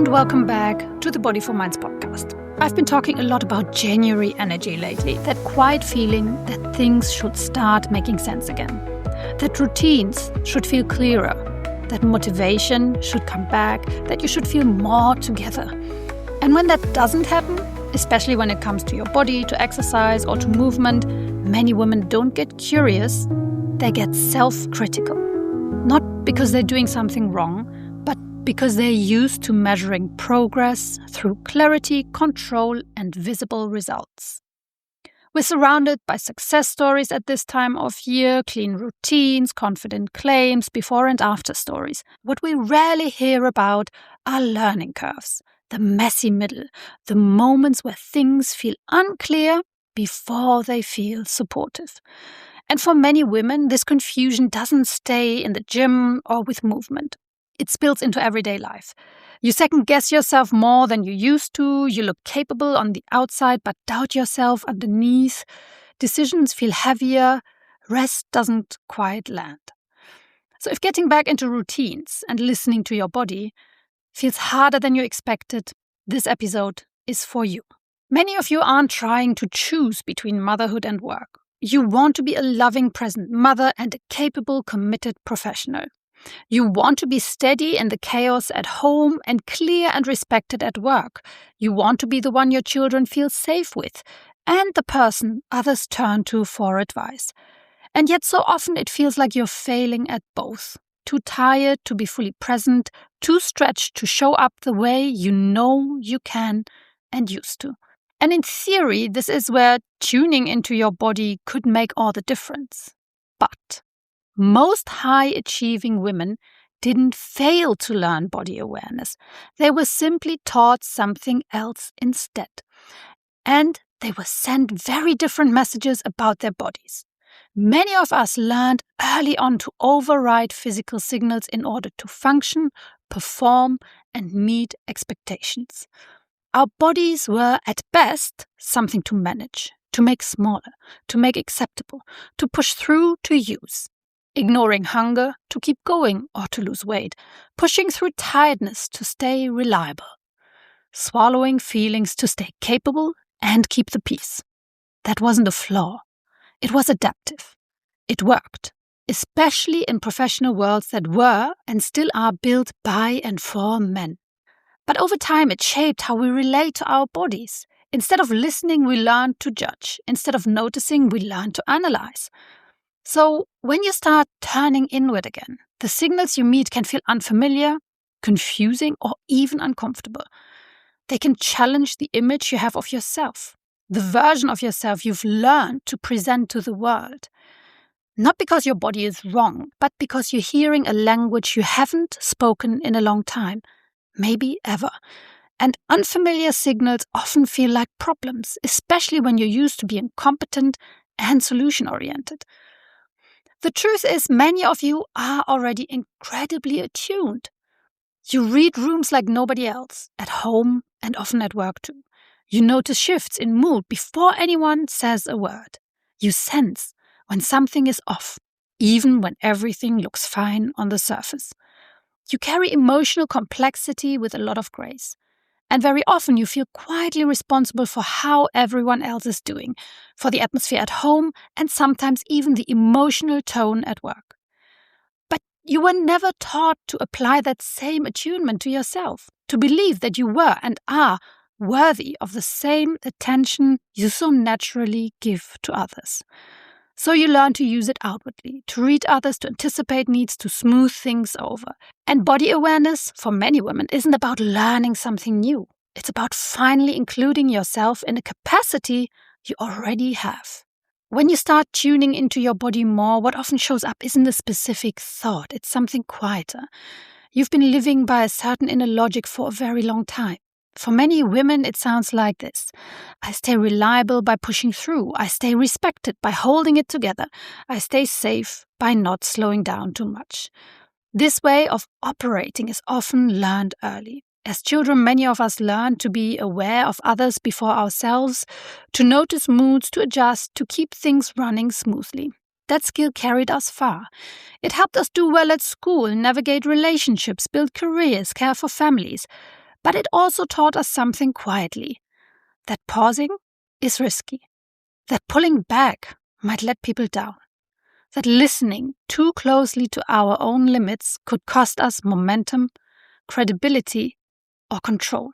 and welcome back to the Bodyful Minds Podcast. I've been talking a lot about January energy lately, that quiet feeling that things should start making sense again, that routines should feel clearer, that motivation should come back, that you should feel more together. And when that doesn't happen, especially when it comes to your body, to exercise or to movement, many women don't get curious, they get self-critical. Not because they're doing something wrong, but because they're used to measuring progress through clarity, control, and visible results. We're surrounded by success stories at this time of year, clean routines, confident claims, before and after stories. What we rarely hear about are learning curves, the messy middle, the moments where things feel unclear before they feel supportive. And for many women, this confusion doesn't stay in the gym or with movement. It spills into everyday life. You second-guess yourself more than you used to. You look capable on the outside, but doubt yourself underneath. Decisions feel heavier. Rest doesn't quite land. So if getting back into routines and listening to your body feels harder than you expected, this episode is for you. Many of you aren't trying to choose between motherhood and work. You want to be a loving, present mother and a capable, committed professional. You want to be steady in the chaos at home and clear and respected at work. You want to be the one your children feel safe with and the person others turn to for advice. And yet so often it feels like you're failing at both. Too tired to be fully present, too stretched to show up the way you know you can and used to. And in theory, this is where tuning into your body could make all the difference. But most high-achieving women didn't fail to learn body awareness. They were simply taught something else instead. And they were sent very different messages about their bodies. Many of us learned early on to override physical signals in order to function, perform, and meet expectations. Our bodies were, at best, something to manage, to make smaller, to make acceptable, to push through, to use. Ignoring hunger to keep going or to lose weight, pushing through tiredness to stay reliable, swallowing feelings to stay capable and keep the peace. That wasn't a flaw. It was adaptive. It worked, especially in professional worlds that were and still are built by and for men. But over time it shaped how we relate to our bodies. Instead of listening, we learned to judge. Instead of noticing, we learned to analyze. So when you start turning inward again, the signals you meet can feel unfamiliar, confusing, or even uncomfortable. They can challenge the image you have of yourself, the version of yourself you've learned to present to the world. Not because your body is wrong, but because you're hearing a language you haven't spoken in a long time, maybe ever. And unfamiliar signals often feel like problems, especially when you're used to being competent and solution-oriented. The truth is, many of you are already incredibly attuned. You read rooms like nobody else, at home and often at work too. You notice shifts in mood before anyone says a word. You sense when something is off, even when everything looks fine on the surface. You carry emotional complexity with a lot of grace. And very often you feel quietly responsible for how everyone else is doing, for the atmosphere at home, and sometimes even the emotional tone at work. But you were never taught to apply that same attunement to yourself, to believe that you were and are worthy of the same attention you so naturally give to others. So you learn to use it outwardly, to read others, to anticipate needs, to smooth things over. And body awareness, for many women, isn't about learning something new. It's about finally including yourself in a capacity you already have. When you start tuning into your body more, what often shows up isn't a specific thought. It's something quieter. You've been living by a certain inner logic for a very long time. For many women, it sounds like this. I stay reliable by pushing through. I stay respected by holding it together. I stay safe by not slowing down too much. This way of operating is often learned early. As children, many of us learn to be aware of others before ourselves, to notice moods, to adjust, to keep things running smoothly. That skill carried us far. It helped us do well at school, navigate relationships, build careers, care for families. But it also taught us something quietly, that pausing is risky, that pulling back might let people down, that listening too closely to our own limits could cost us momentum, credibility, or control.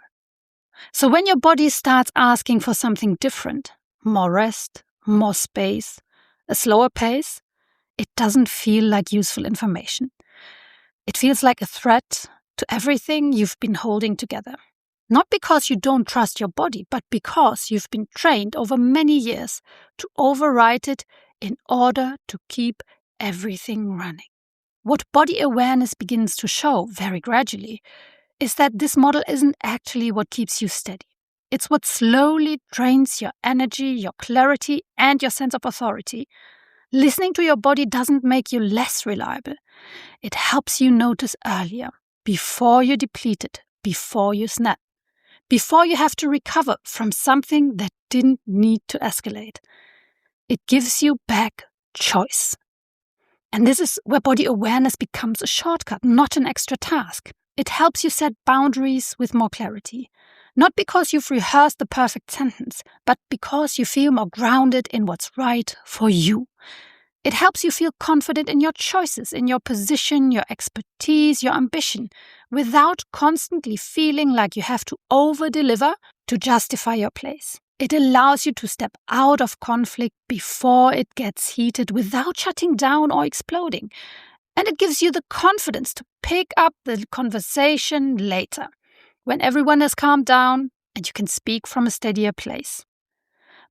So when your body starts asking for something different, more rest, more space, a slower pace, it doesn't feel like useful information. It feels like a threat to everything you've been holding together. Not because you don't trust your body, but because you've been trained over many years to override it in order to keep everything running. What body awareness begins to show very gradually is that this model isn't actually what keeps you steady. It's what slowly drains your energy, your clarity, and your sense of authority. Listening to your body doesn't make you less reliable. It helps you notice earlier, before you're depleted, before you snap, before you have to recover from something that didn't need to escalate. It gives you back choice. And this is where body awareness becomes a shortcut, not an extra task. It helps you set boundaries with more clarity. Not because you've rehearsed the perfect sentence, but because you feel more grounded in what's right for you. It helps you feel confident in your choices, in your position, your expertise, your ambition, without constantly feeling like you have to over-deliver to justify your place. It allows you to step out of conflict before it gets heated without shutting down or exploding. And it gives you the confidence to pick up the conversation later, when everyone has calmed down and you can speak from a steadier place.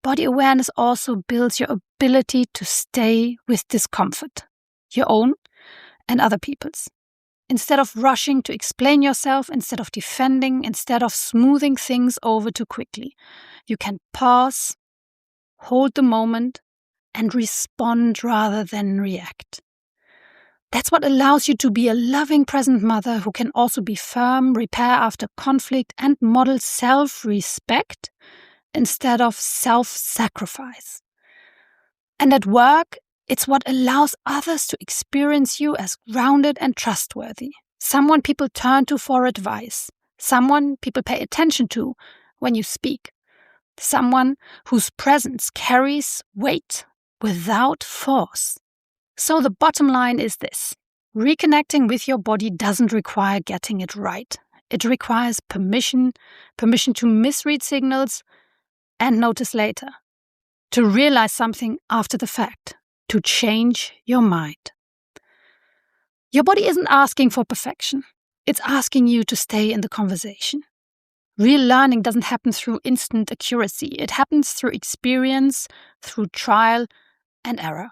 Body awareness also builds your ability to stay with discomfort, your own and other people's. Instead of rushing to explain yourself, instead of defending, instead of smoothing things over too quickly, you can pause, hold the moment, and respond rather than react. That's what allows you to be a loving present mother who can also be firm, repair after conflict, and model self-respect instead of self-sacrifice. And at work, it's what allows others to experience you as grounded and trustworthy. Someone people turn to for advice. Someone people pay attention to when you speak. Someone whose presence carries weight without force. So the bottom line is this. Reconnecting with your body doesn't require getting it right. It requires permission to misread signals and notice later, to realize something after the fact, to change your mind. Your body isn't asking for perfection. It's asking you to stay in the conversation. Real learning doesn't happen through instant accuracy. It happens through experience, through trial and error.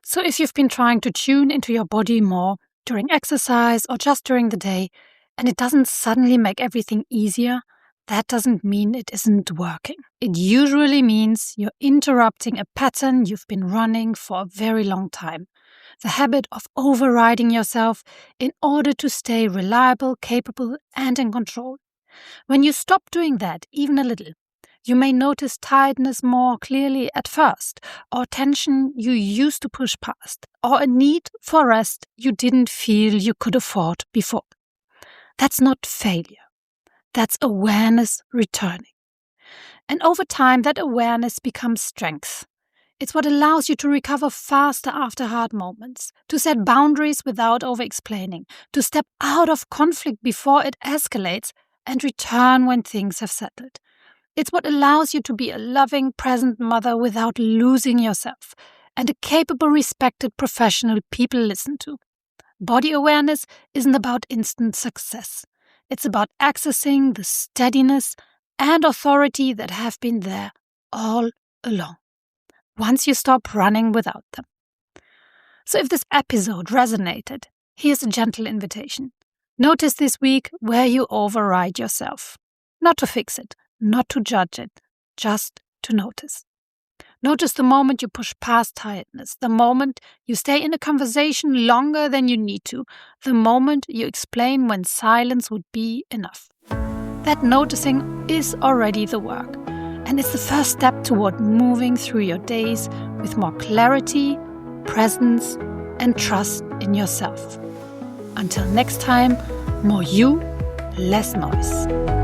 So if you've been trying to tune into your body more during exercise or just during the day, and it doesn't suddenly make everything easier, that doesn't mean it isn't working. It usually means you're interrupting a pattern you've been running for a very long time. The habit of overriding yourself in order to stay reliable, capable, and in control. When you stop doing that, even a little, you may notice tiredness more clearly at first, or tension you used to push past, or a need for rest you didn't feel you could afford before. That's not failure. That's awareness returning. And over time, that awareness becomes strength. It's what allows you to recover faster after hard moments, to set boundaries without over-explaining, to step out of conflict before it escalates and return when things have settled. It's what allows you to be a loving, present mother without losing yourself, and a capable, respected professional people listen to. Body awareness isn't about instant success. It's about accessing the steadiness and authority that have been there all along, once you stop running without them. So if this episode resonated, here's a gentle invitation. Notice this week where you override yourself. Not to fix it, not to judge it, just to notice. Notice the moment you push past tiredness, the moment you stay in a conversation longer than you need to, the moment you explain when silence would be enough. That noticing is already the work, and it's the first step toward moving through your days with more clarity, presence, and trust in yourself. Until next time, more you, less noise.